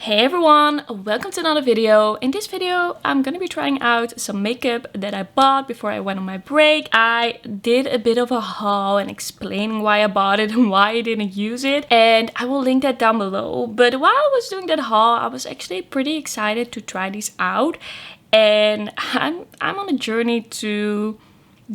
Hey everyone, welcome to another video. In this video I'm gonna be trying out some makeup that I bought before I went on my break. I did a bit of a haul and explaining why I bought it and why I didn't use it, and I will link that down below. But while I was doing that haul, I was actually pretty excited to try these out, and I'm on a journey to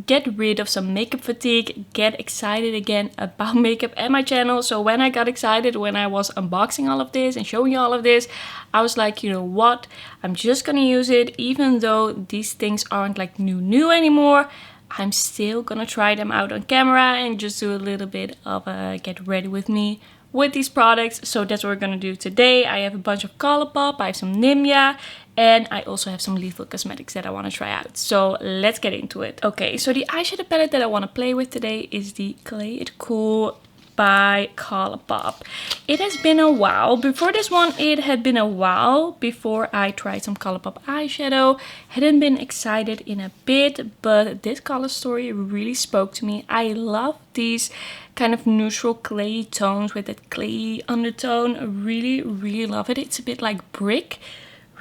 get rid of some makeup fatigue, get excited again about makeup and my channel. So when I got excited, when I was unboxing all of this and showing you all of this, I was like, you know what, I'm just gonna use it. Even though these things aren't like new anymore, I'm still gonna try them out on camera and just do a little bit of a get ready with me with these products. So that's what we're gonna do today. I have a bunch of Colourpop, I have some Nimya, and I also have some Lethal Cosmetics that I want to try out. So let's get into it. Okay, so the eyeshadow palette that I want to play with today is the Clay It Cool by Colourpop. It has been a while. Before this one, it had been a while before I tried some Colourpop eyeshadow. Hadn't been excited in a bit, but this color story really spoke to me. I love these kind of neutral clay tones with that clay undertone. I really love it. It's a bit like brick.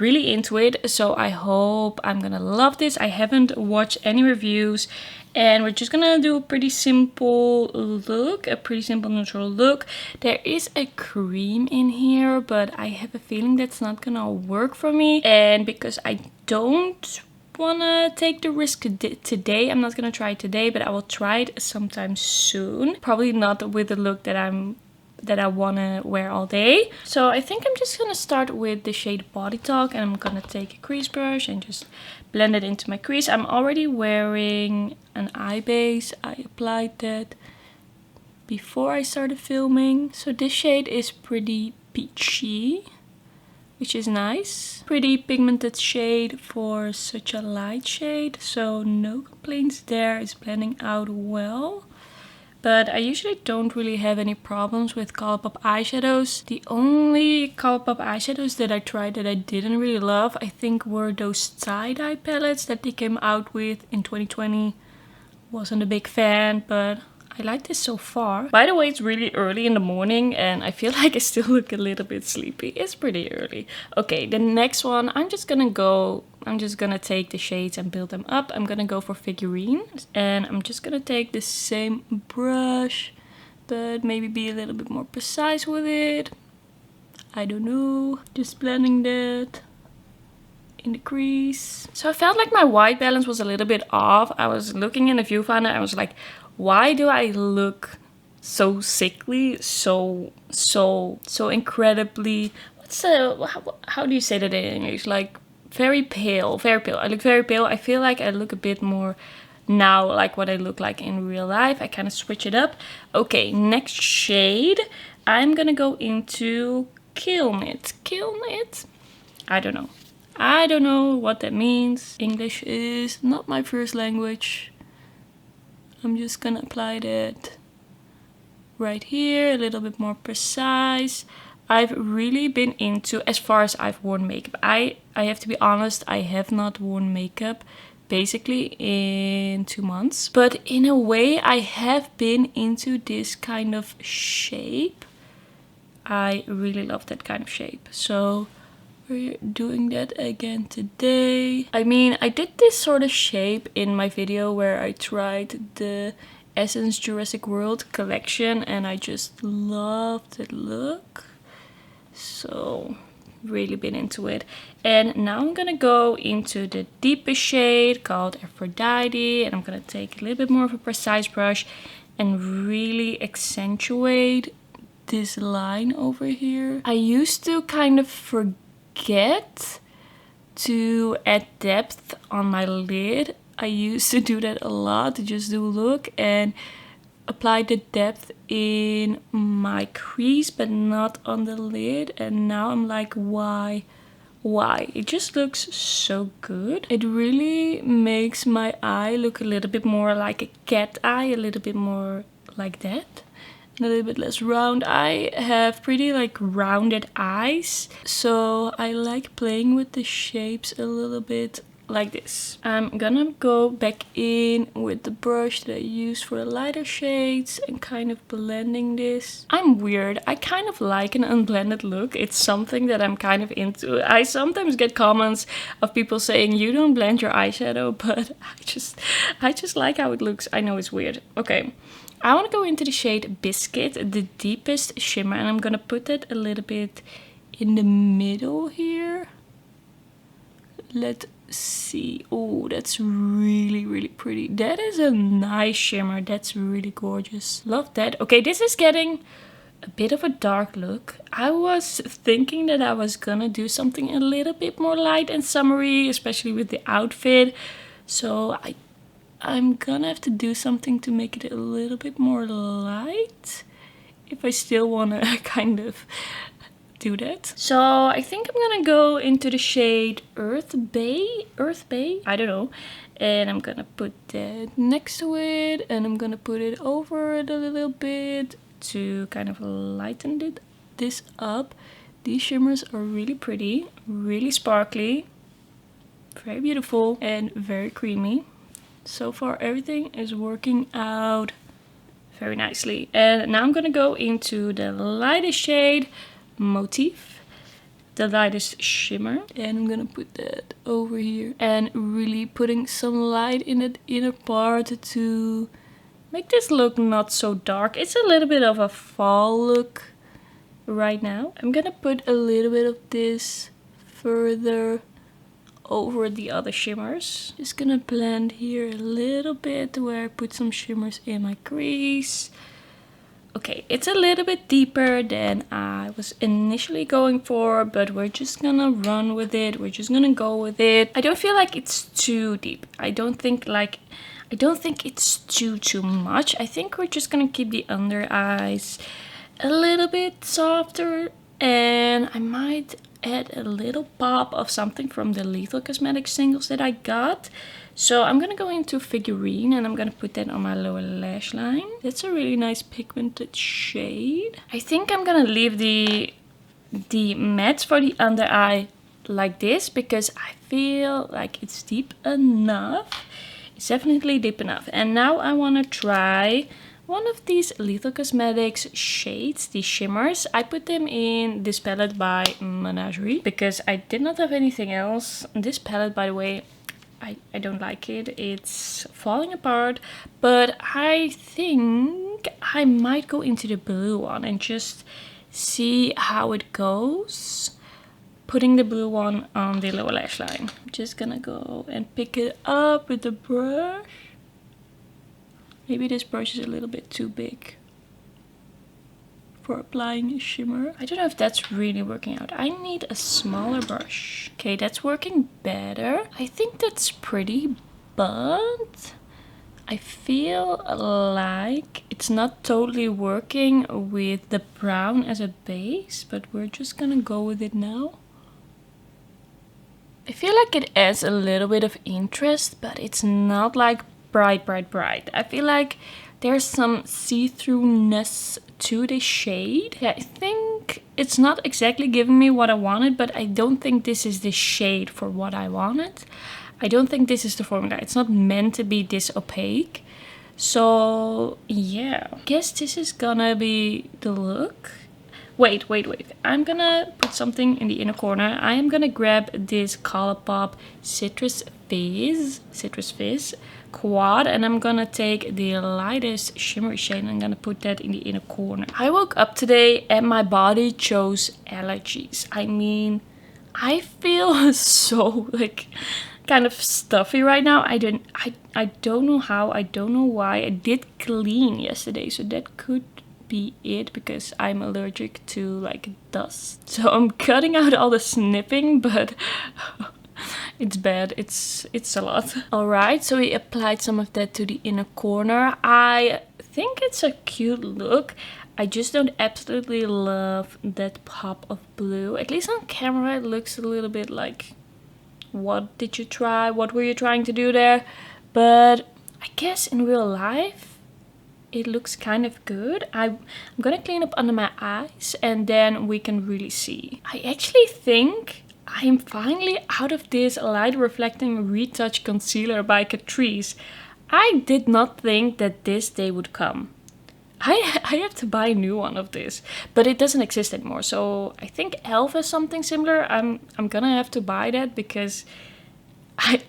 Really into it, so I hope I'm gonna love this. I haven't watched any reviews, and we're just gonna do a pretty simple look, a pretty simple neutral look. There is a cream in here, but I have a feeling that's not gonna work for me, and because I don't wanna take the risk today, I'm not gonna try it today, but I will try it sometime soon. Probably not with the look that I want to wear all day. So I think I'm just gonna start with the shade Body Talk, and I'm gonna take a crease brush and just blend it into my crease. I'm already wearing an eye base. I applied that before I started filming. So this shade is pretty peachy, which is nice. Pretty pigmented shade for such a light shade, so no complaints there. It's blending out well. But I usually don't really have any problems with Colourpop eyeshadows. The only Colourpop eyeshadows that I tried that I didn't really love, I think, were those tie-dye palettes that they came out with in 2020. Wasn't a big fan, but I like this so far. By the way, it's really early in the morning and I feel like I still look a little bit sleepy. It's pretty early. Okay, the next one, I'm just gonna take the shades and build them up. I'm gonna go for Figurine, and I'm just gonna take the same brush, but maybe be a little bit more precise with it. I don't know, just blending that in the crease. So I felt like my white balance was a little bit off. I was looking in the viewfinder, I was like, why do I look so sickly, so incredibly, how do you say that in English? Like very pale, very pale. I look very pale. I feel like I look a bit more now like what I look like in real life. I kind of switch it up. Okay, next shade. I'm gonna go into Kiln It. Kiln It? I don't know what that means. English is not my first language. I'm just gonna apply that right here, a little bit more precise. I've really been into, as far as I've worn makeup, I have to be honest, I have not worn makeup basically in 2 months. But in a way, I have been into this kind of shape. I really love that kind of shape. So we're doing that again today. I mean, I did this sort of shape in my video where I tried the Essence Jurassic World collection, and I just loved the look. So really been into it. And now I'm gonna go into the deepest shade called Aphrodite, and I'm gonna take a little bit more of a precise brush and really accentuate this line over here. I used to kind of forget to add depth on my lid. I used to do that a lot, to just do a look and apply the depth in my crease but not on the lid, and now I'm like, why? It just looks so good. It really makes my eye look a little bit more like a cat eye, a little bit more like that. A little bit less round. I have pretty like rounded eyes, so I like playing with the shapes a little bit like this. I'm gonna go back in with the brush that I use for the lighter shades and kind of blending this. I'm weird. I kind of like an unblended look. It's something that I'm kind of into. I sometimes get comments of people saying you don't blend your eyeshadow, but I just like how it looks. I know it's weird. Okay. I want to go into the shade Biscuit, the deepest shimmer, and I'm gonna put that a little bit in the middle here. Let's see. Oh, that's really, really pretty. That is a nice shimmer. That's really gorgeous. Love that. Okay, this is getting a bit of a dark look. I was thinking that I was gonna do something a little bit more light and summery, especially with the outfit. So I'm gonna have to do something to make it a little bit more light if I still wanna kind of do that. So I think I'm gonna go into the shade Earth Bay, I don't know. And I'm gonna put that next to it, and I'm gonna put it over it a little bit to kind of lighten this up. These shimmers are really pretty, really sparkly, very beautiful, and very creamy. So far everything is working out very nicely. And now I'm gonna go into the lightest shade, Motif, the lightest shimmer, and I'm gonna put that over here and really putting some light in the inner part to make this look not so dark. It's a little bit of a fall look right now. I'm gonna put a little bit of this further over the other shimmers. Just gonna blend here a little bit where I put some shimmers in my crease. Okay, it's a little bit deeper than I was initially going for, but we're just gonna run with it. We're just gonna go with it. I don't feel like it's too deep. I don't think it's too much. I think we're just gonna keep the under eyes a little bit softer, and I might add a little pop of something from the Lethal Cosmetics singles that I got. So I'm gonna go into Figurine and I'm gonna put that on my lower lash line. That's a really nice pigmented shade. I think I'm gonna leave the mattes for the under eye like this because I feel like it's deep enough. It's definitely deep enough. And now I wanna try one of these Lethal Cosmetics shades, these shimmers. I put them in this palette by Menagerie because I did not have anything else. This palette, by the way, I don't like it. It's falling apart, but I think I might go into the blue one and just see how it goes. Putting the blue one on the lower lash line. I'm just gonna go and pick it up with the brush. Maybe this brush is a little bit too big for applying a shimmer. I don't know if that's really working out. I need a smaller brush. Okay, that's working better. I think that's pretty, but I feel like it's not totally working with the brown as a base, but we're just gonna go with it now. I feel like it adds a little bit of interest, but it's not like bright. I feel like there's some see-throughness to the shade. Yeah, I think it's not exactly giving me what I wanted, but I don't think this is the shade for what I wanted. I don't think this is the formula. It's not meant to be this opaque. So yeah, I guess this is gonna be the look. Wait. I'm gonna put something in the inner corner. I am gonna grab this Colourpop Citrus Fizz quad, and I'm gonna take the lightest shimmery shade and I'm gonna put that in the inner corner. I woke up today and my body chose allergies. I mean, I feel so like kind of stuffy right now. I don't know how, I don't know why. I did clean yesterday, so that could be it because I'm allergic to like dust. So I'm cutting out all the snipping, but it's bad. It's a lot. Alright, so we applied some of that to the inner corner. I think it's a cute look. I just don't absolutely love that pop of blue. At least on camera it looks a little bit like, what did you try? What were you trying to do there? But I guess in real life it looks kind of good. I'm gonna clean up under my eyes and then we can really see. I actually think I'm finally out of this light reflecting retouch concealer by Catrice. I did not think that this day would come. I have to buy a new one of this, but it doesn't exist anymore. So I think e.l.f. has something similar. I'm gonna have to buy that because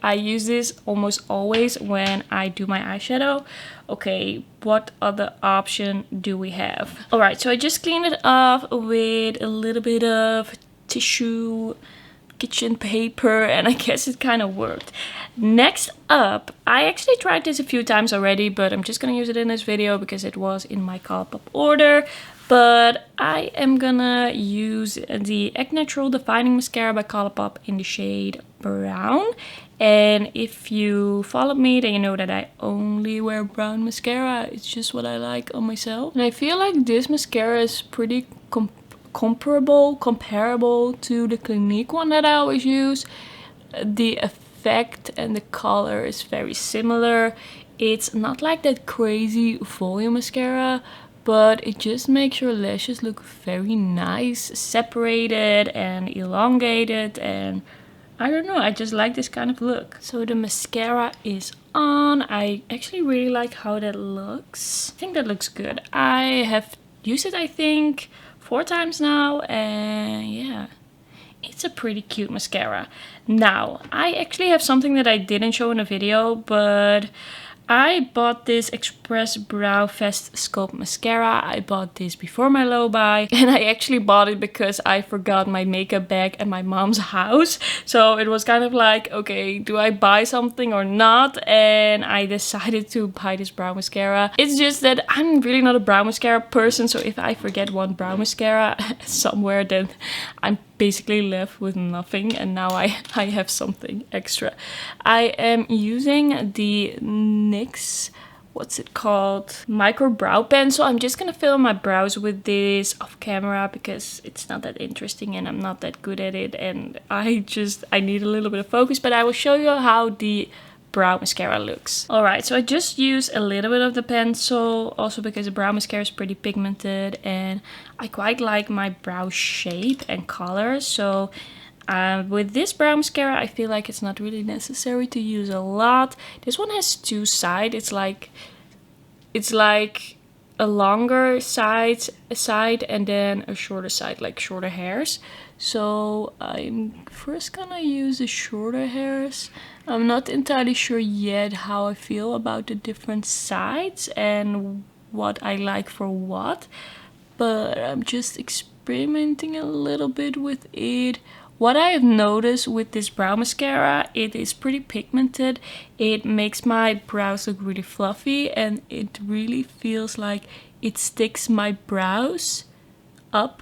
I use this almost always when I do my eyeshadow. Okay, what other option do we have? Alright, so I just cleaned it off with a little bit of tissue, kitchen paper, and I guess it kind of worked. Next up, I actually tried this a few times already, but I'm just gonna use it in this video because it was in my Colourpop order. But I am gonna use the Act Natural Defining Mascara by Colourpop in the shade Brown. And if you follow me, then you know that I only wear brown mascara. It's just what I like on myself. And I feel like this mascara is pretty comparable to the Clinique one that I always use. The effect and the color is very similar. It's not like that crazy volume mascara, but it just makes your lashes look very nice, separated and elongated, and I don't know, I just like this kind of look. So the mascara is on. I actually really like how that looks. I think that looks good. I have used it, I think, 4 times now, and yeah, it's a pretty cute mascara. Now, I actually have something that I didn't show in the video, but I bought this Express Brow Fast Sculpt Mascara. I bought this before my low buy, and I actually bought it because I forgot my makeup bag at my mom's house. So it was kind of like, okay, do I buy something or not? And I decided to buy this brow mascara. It's just that I'm really not a brow mascara person, so if I forget one brow mascara somewhere, then I'm basically left with nothing, and now I have something extra. I am using the NYX, what's it called, micro brow pen. So I'm just gonna fill my brows with this off camera because it's not that interesting and I'm not that good at it, and I need a little bit of focus. But I will show you how the brow mascara looks. Alright, so I just use a little bit of the pencil, also because the brow mascara is pretty pigmented and I quite like my brow shape and color. So with this brow mascara, I feel like it's not really necessary to use a lot. This one has 2 sides. It's like a longer side and then a shorter side, like shorter hairs. So I'm first gonna use the shorter hairs. I'm not entirely sure yet how I feel about the different sides and what I like for what, but I'm just experimenting a little bit with it. What I have noticed with this brow mascara, it is pretty pigmented. It makes my brows look really fluffy, and it really feels like it sticks my brows up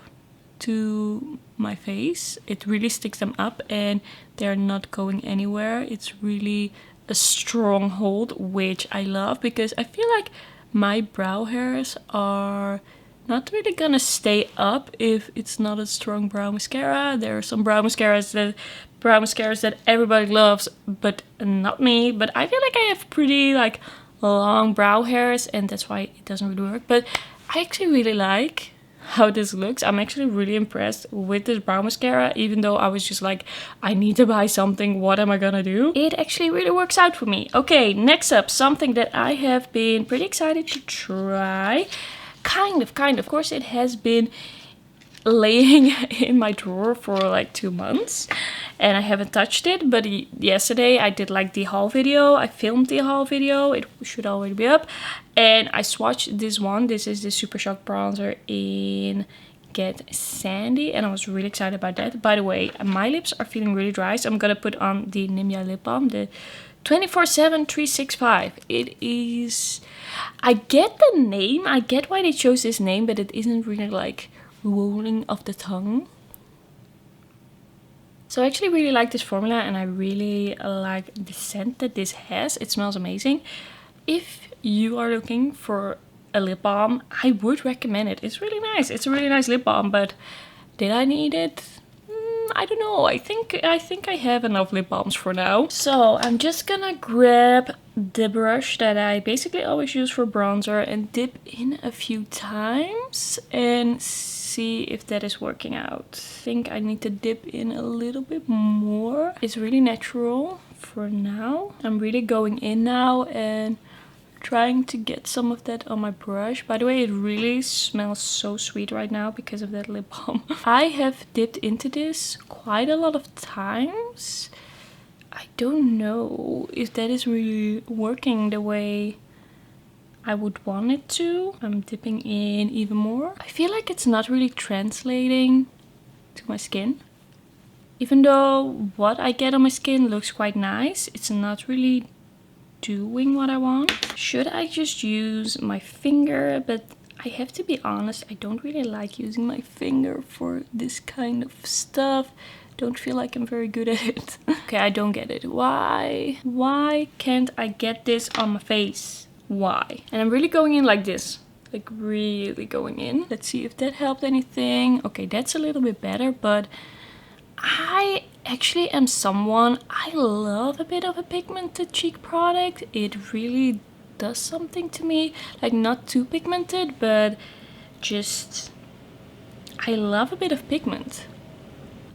to my face. It really sticks them up and they're not going anywhere. It's really a strong hold, which I love because I feel like my brow hairs are not really gonna stay up if it's not a strong brow mascara. There are some brow mascaras that everybody loves, but not me. But I feel like I have pretty like long brow hairs, and that's why it doesn't really work. But I actually really like how this looks. I'm actually really impressed with this brow mascara, even though I was just like, I need to buy something, what am I gonna do? It actually really works out for me. Okay, next up, something that I have been pretty excited to try. Kind of. Of course, it has been laying in my drawer for like 2 months and I haven't touched it, but yesterday I did like the haul video. I filmed the haul video, it should already be up, and I swatched this one. This is the Supershock bronzer in Get Sandy, and I was really excited about that. By the way, my lips are feeling really dry, so I'm gonna put on the Nimya lip balm, the 24/7 365. It is, I get the name, I get why they chose this name, but it isn't really like rolling off the tongue. So I actually really like this formula, and I really like the scent that this has. It smells amazing. If you are looking for a lip balm, I would recommend it. It's really nice. It's a really nice lip balm, but did I need it? I don't know. I think I have enough lip balms for now. So I'm just gonna grab the brush that I basically always use for bronzer and dip in a few times and see if that is working out. I think I need to dip in a little bit more. It's really natural for now. I'm really going in now and trying to get some of that on my brush. By the way, it really smells so sweet right now because of that lip balm. I have dipped into this quite a lot of times. I don't know if that is really working the way I would want it to. I'm dipping in even more. I feel like it's not really translating to my skin. Even though what I get on my skin looks quite nice, it's not really doing what I want. Should I just use my finger? But I have to be honest, I don't really like using my finger for this kind of stuff. Don't feel like I'm very good at it. Okay, I don't get it. Why can't I get this on my face? Why? And I'm really going in like this. Like really going in. Let's see if that helped anything. Okay, that's a little bit better, but I actually am someone, I love a bit of a pigmented cheek product. It really does something to me. Like not too pigmented, but just, I love a bit of pigment.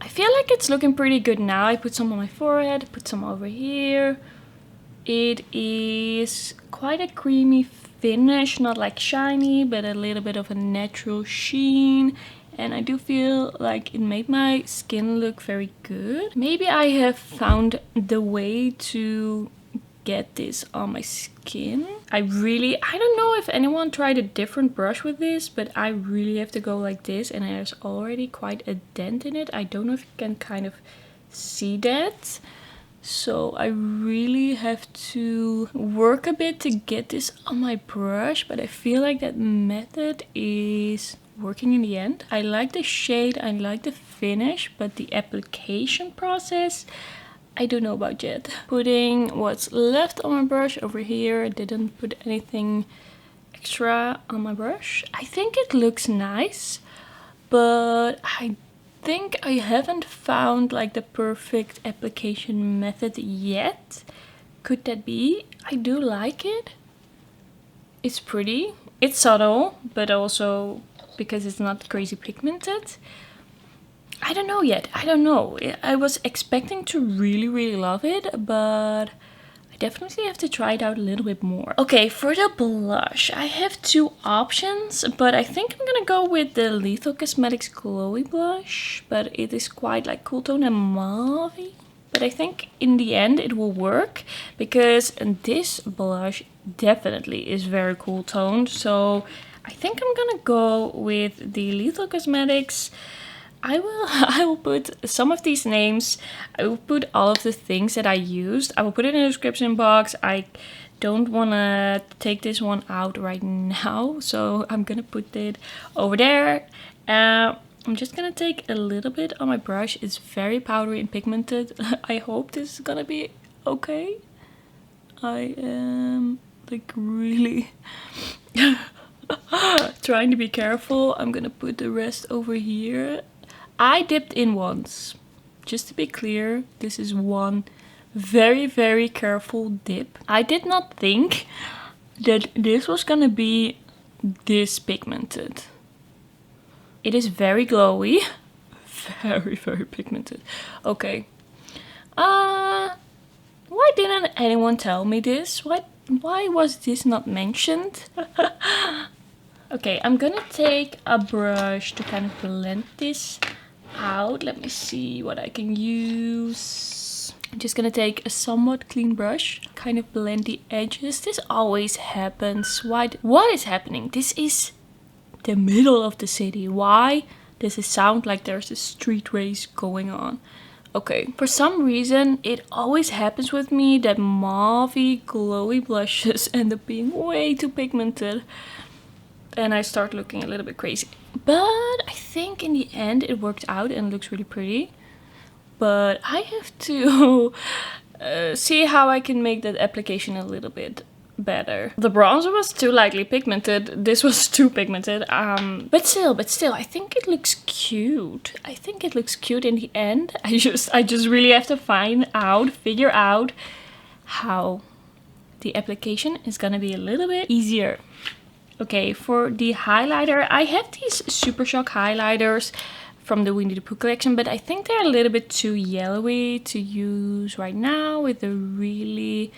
I feel like it's looking pretty good now. I put some on my forehead, put some over here. It is quite a creamy finish, not like shiny, but a little bit of a natural sheen. And I do feel like it made my skin look very good. Maybe I have found the way to get this on my skin. I don't know if anyone tried a different brush with this, but I really have to go like this, and there's already quite a dent in it. I don't know if you can kind of see that. So I really have to work a bit to get this on my brush, but I feel like that method is working in the end. I like the shade, I like the finish, but the application process, I don't know about yet. Putting what's left on my brush over here. I didn't put anything extra on my brush. I think it looks nice, but I think I haven't found like the perfect application method yet. Could that be? I do like it. It's pretty. It's subtle, but also because it's not crazy pigmented. I don't know yet. I don't know. I was expecting to really love it, but I definitely have to try it out a little bit more. Okay, for the blush, I have two options, but I think I'm gonna go with the Lethal Cosmetics Glowy Blush, but it is quite like cool tone and mauve-y. But I think in the end it will work because this blush definitely is very cool toned. So I think I'm gonna go with the Lethal Cosmetics. I will put some of these names. I will put all of the things that I used. I will put it in the description box. I don't want to take this one out right now, so I'm gonna put it over there. I'm just gonna take a little bit on my brush. It's very powdery and pigmented. I hope this is gonna be okay. I am like really trying to be careful. I'm gonna put the rest over here. I dipped in once. Just to be clear, this is one very careful dip. I did not think that this was gonna be this pigmented. It is very glowy. Very pigmented. Okay. Why didn't anyone tell me this? Why was this not mentioned? Okay, I'm gonna take a brush to kind of blend this out. Let me see what I can use. I'm just gonna take a somewhat clean brush, kind of blend the edges. This always happens. What is happening? This is the middle of the city. Why does it sound like there's a street race going on? Okay, for some reason it always happens with me that mauvey glowy blushes end up being way too pigmented and I start looking a little bit crazy. But I think in the end it worked out and looks really pretty. But I have to see how I can make that application a little bit better. The bronzer was too lightly pigmented. This was too pigmented. But still, I think it looks cute. I think it looks cute in the end. I just really have to figure out how the application is gonna be a little bit easier. Okay, for the highlighter, I have these Supershock highlighters from the Winnie the Pooh collection, but I think they're a little bit too yellowy to use right now with the really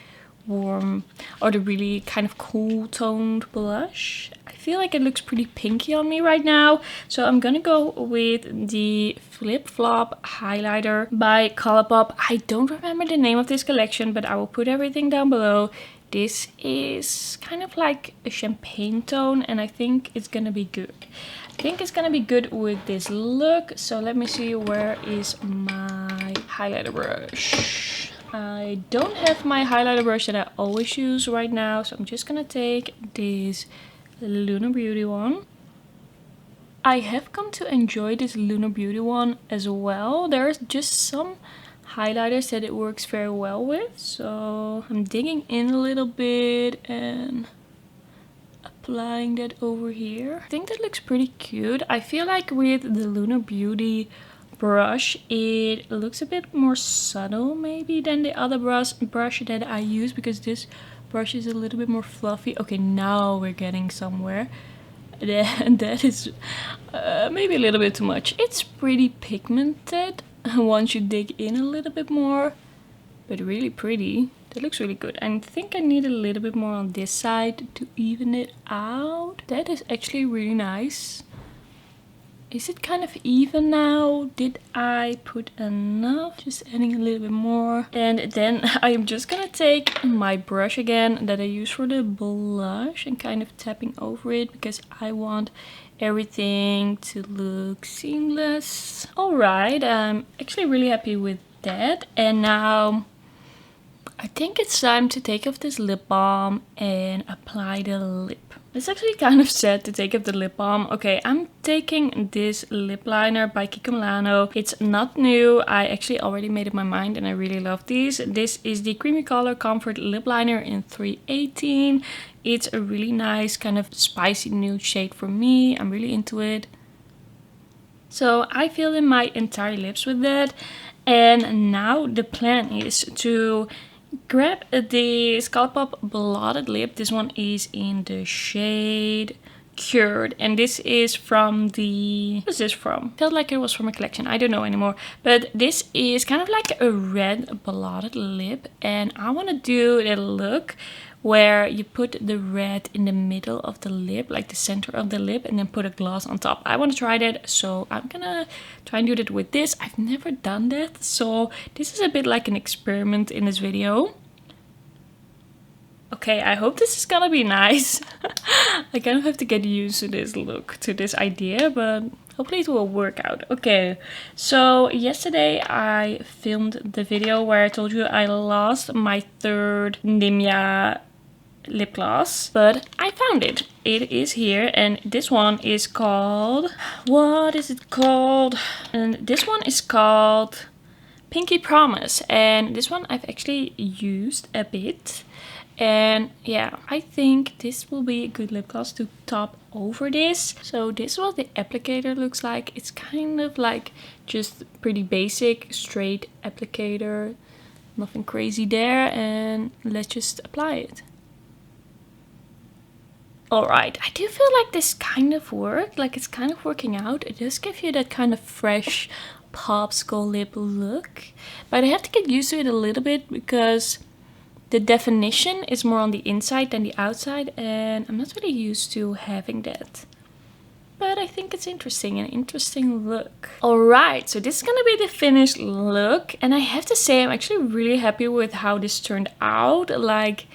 warm or the really kind of cool toned blush. I feel like it looks pretty pinky on me right now, so I'm gonna go with the Flip Flop highlighter by Colourpop. I don't remember the name of this collection, but I will put everything down below. This is kind of like a champagne tone, and I think it's gonna be good. I think it's gonna be good with this look. So let me see, where is my highlighter brush? I don't have my highlighter brush that I always use right now, so I'm just gonna take this Lunar Beauty one. I have come to enjoy this Lunar Beauty one as well. There's just some highlighters that it works very well with, so I'm digging in a little bit and applying that over here. I think that looks pretty cute. I feel like with the Lunar Beauty brush it looks a bit more subtle maybe than the other brush that I use, because this brush is a little bit more fluffy. Okay, now we're getting somewhere. That is maybe a little bit too much. It's pretty pigmented once you dig in a little bit more, but really pretty. That looks really good. I think I need a little bit more on this side to even it out. That is actually really nice. Is it kind of even now? Did I put enough? Just adding a little bit more. And then I'm just gonna take my brush again that I use for the blush and kind of tapping over it, because I want everything to look seamless. Alright, I'm actually really happy with that. And now I think it's time to take off this lip balm and apply the lip. It's actually kind of sad to take off the lip balm. Okay, I'm taking this lip liner by Kiko Milano. It's not new. I actually already made up my mind and I really love these. This is the Creamy Color Comfort Lip Liner in 318. It's a really nice kind of spicy nude shade for me. I'm really into it. So I filled in my entire lips with that. And now the plan is to grab the Colourpop Blotted lip. This one is in the shade Cured, and this is from the... what is this from? Felt like it was from a collection, I don't know anymore. But this is kind of like a red blotted lip, and I want to do the look where you put the red in the middle of the lip, like the center of the lip, and then put a gloss on top. I want to try that, so I'm gonna try and do that with this. I've never done that, so this is a bit like an experiment in this video. Okay, I hope this is gonna be nice. I kind of have to get used to this look, to this idea, but hopefully it will work out. Okay, so yesterday I filmed the video where I told you I lost my third Nimya lip gloss, but I found it. It is here, and this one is called... what is it called? And this one is called Pinky Promise, and this one I've actually used a bit. And yeah, I think this will be a good lip gloss to top over this. So this is what the applicator looks like. It's kind of like just pretty basic, straight applicator. Nothing crazy there. And let's just apply it. Alright, I do feel like this kind of worked. Like it's kind of working out. It does give you that kind of fresh popsicle lip look. But I have to get used to it a little bit because the definition is more on the inside than the outside, and I'm not really used to having that. But I think it's interesting, an interesting look. Alright, so this is gonna be the finished look, and I have to say I'm actually really happy with how this turned out. Like,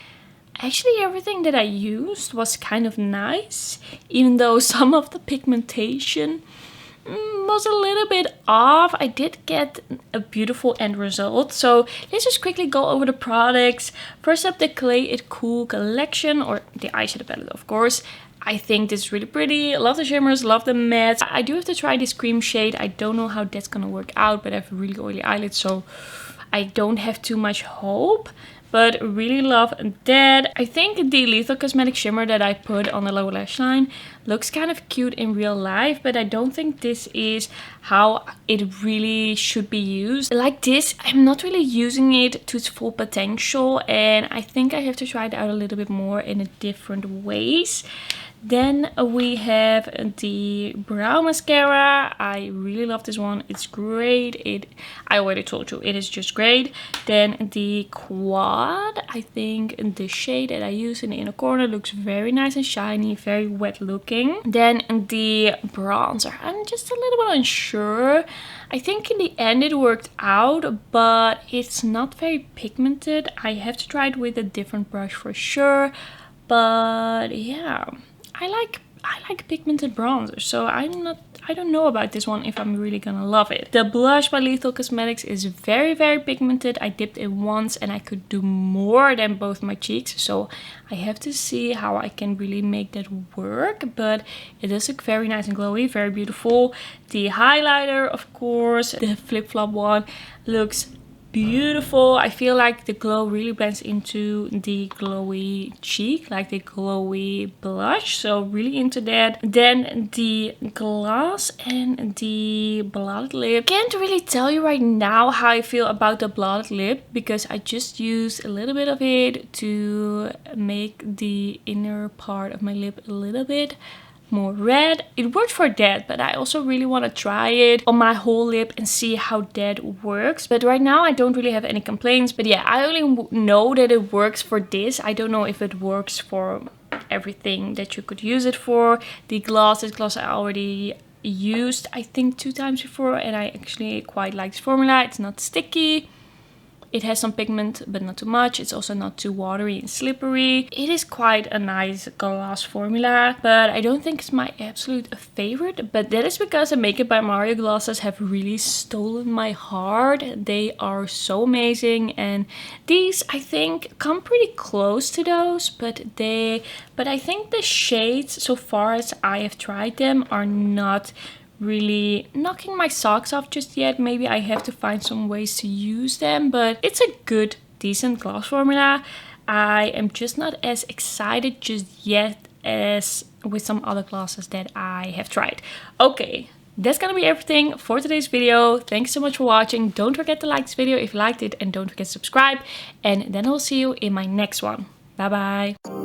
actually everything that I used was kind of nice, even though some of the pigmentation was a little bit off. I did get a beautiful end result. So let's just quickly go over the products. First up, the Clay It Cool collection, or the eyeshadow palette, of course. I think this is really pretty. I love the shimmers, love the mattes. I do have to try this cream shade. I don't know how that's gonna work out, but I have really oily eyelids, so I don't have too much hope. But really love that. I think the Lethal Cosmetic shimmer that I put on the lower lash line looks kind of cute in real life, but I don't think this is how it really should be used. Like this, I'm not really using it to its full potential, and I think I have to try it out a little bit more in a different ways. Then we have the brow mascara. I really love this one. It's great. I already told you, it is just great. Then the quad. I think the shade that I use in the inner corner looks very nice and shiny, very wet looking. Then the bronzer. I'm just a little bit unsure. I think in the end it worked out, but it's not very pigmented. I have to try it with a different brush for sure. But yeah, I like pigmented bronzer, so I don't know about this one if I'm really gonna love it. The blush by Lethal Cosmetics is very, very pigmented. I dipped it once and I could do more than both my cheeks, so I have to see how I can really make that work. But it does look very nice and glowy, very beautiful. The highlighter, of course, the Flip Flop one, looks beautiful. I feel like the glow really blends into the glowy cheek, like the glowy blush, so really into that. Then the gloss and the blotted lip. Can't really tell you right now how I feel about the blotted lip, because I just used a little bit of it to make the inner part of my lip a little bit more red. It worked for that, but I also really want to try it on my whole lip and see how that works. But right now I don't really have any complaints. But yeah, I only know that it works for this. I don't know if it works for everything that you could use it for. This gloss I already used I think 2 times before, and I actually quite like this formula. It's not sticky. It has some pigment, but not too much. It's also not too watery and slippery. It is quite a nice gloss formula, but I don't think it's my absolute favorite. But that is because the Makeup by Mario glosses have really stolen my heart. They are so amazing, and these I think come pretty close to those, but I think the shades, so far as I have tried them, are not really knocking my socks off just yet. Maybe I have to find some ways to use them, but it's a good, decent gloss formula. I am just not as excited just yet as with some other glosses that I have tried. Okay, that's gonna be everything for today's video. Thanks so much for watching. Don't forget to like this video if you liked it, and don't forget to subscribe, and then I'll see you in my next one. Bye bye.